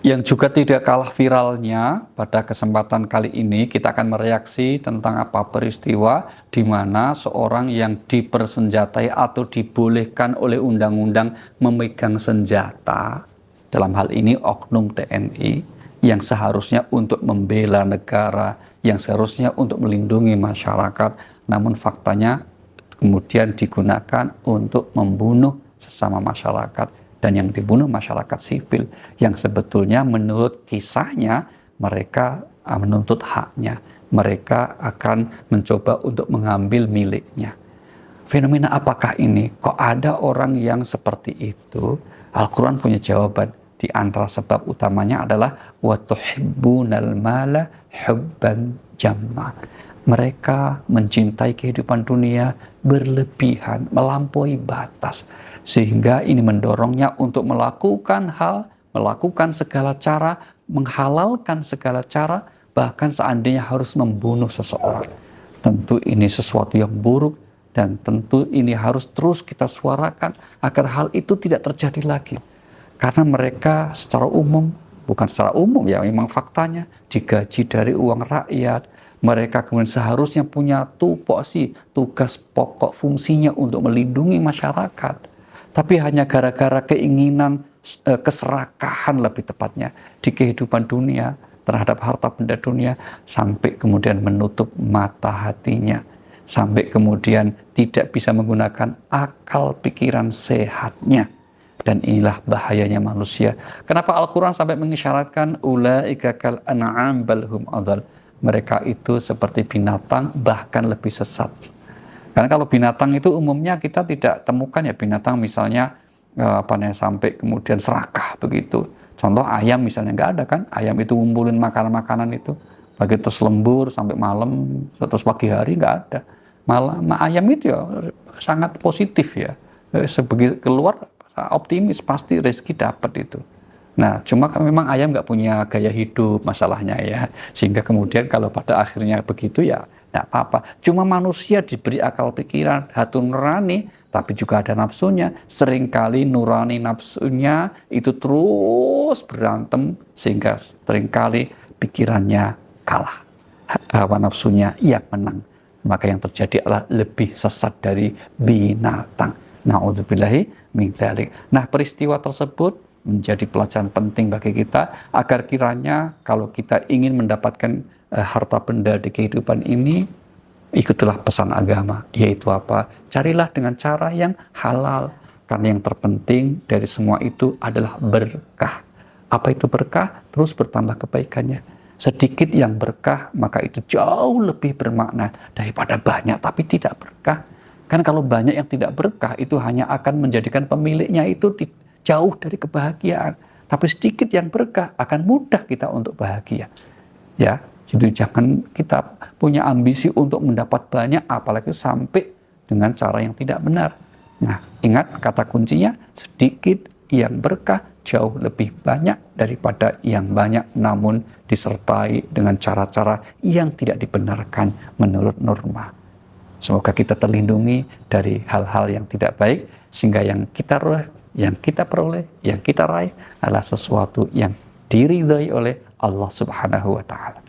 Yang juga tidak kalah viralnya pada kesempatan kali ini, kita akan mereaksi tentang apa peristiwa di mana seorang yang dipersenjatai atau dibolehkan oleh undang-undang memegang senjata, dalam hal ini oknum TNI, yang seharusnya untuk membela negara, yang seharusnya untuk melindungi masyarakat, namun faktanya kemudian digunakan untuk membunuh sesama masyarakat. Dan yang dibunuh masyarakat sipil yang sebetulnya menurut kisahnya mereka menuntut haknya, mereka akan mencoba untuk mengambil miliknya. Fenomena apakah ini? Kok ada orang yang seperti itu? Al-Quran punya jawaban. Di antara sebab utamanya adalah wa tuhibbunal mala hubban jamma. Mereka mencintai kehidupan dunia berlebihan, melampaui batas. Sehingga ini mendorongnya untuk melakukan hal, melakukan segala cara, menghalalkan segala cara, bahkan seandainya harus membunuh seseorang. Tentu ini sesuatu yang buruk dan tentu ini harus terus kita suarakan agar hal itu tidak terjadi lagi. Karena mereka secara umum, bukan secara umum ya, memang faktanya digaji dari uang rakyat. Mereka kemudian seharusnya punya tupoksi, tugas pokok fungsinya untuk melindungi masyarakat. Tapi hanya gara-gara keinginan, keserakahan lebih tepatnya di kehidupan dunia terhadap harta benda dunia, sampai kemudian menutup mata hatinya, sampai kemudian tidak bisa menggunakan akal pikiran sehatnya. Dan inilah bahayanya manusia. Kenapa Al-Quran sampai mengisyaratkan ulaika kal an'am bal hum adhal. Mereka itu seperti binatang, bahkan lebih sesat. Karena kalau binatang itu umumnya kita tidak temukan ya, binatang misalnya sampai kemudian serakah begitu. Contoh ayam misalnya, nggak ada kan, ayam itu ngumpulin makanan-makanan itu, begitu lembur sampai malam, terus pagi hari nggak ada. Malah ayam itu ya sangat positif ya, sebegitu keluar optimis pasti rezeki dapat itu. Nah, cuma memang ayam nggak punya gaya hidup masalahnya ya, sehingga kemudian kalau pada akhirnya begitu ya nggak apa-apa. Cuma manusia diberi akal pikiran, hati nurani, tapi juga ada nafsunya. Seringkali nurani nafsunya itu terus berantem, sehingga seringkali pikirannya kalah. Hawa nafsunya ia menang. Maka yang terjadi adalah lebih sesat dari binatang. Na'udzubillahi min dzalik. Nah, peristiwa tersebut menjadi pelajaran penting bagi kita agar kiranya kalau kita ingin mendapatkan harta benda di kehidupan ini, ikutilah pesan agama, yaitu apa? Carilah dengan cara yang halal, karena yang terpenting dari semua itu adalah berkah. Apa itu berkah? Terus bertambah kebaikannya. Sedikit yang berkah, maka itu jauh lebih bermakna daripada banyak tapi tidak berkah. Kan kalau banyak yang tidak berkah, itu hanya akan menjadikan pemiliknya itu jauh dari kebahagiaan. Tapi sedikit yang berkah akan mudah kita untuk bahagia. Ya, jadi jangan kita punya ambisi untuk mendapat banyak, apalagi sampai dengan cara yang tidak benar. Nah, ingat kata kuncinya, sedikit yang berkah jauh lebih banyak daripada yang banyak, namun disertai dengan cara-cara yang tidak dibenarkan menurut norma. Semoga kita terlindungi dari hal-hal yang tidak baik, sehingga yang kita peroleh, yang kita raih adalah sesuatu yang diridhai oleh Allah Subhanahu wa Ta'ala.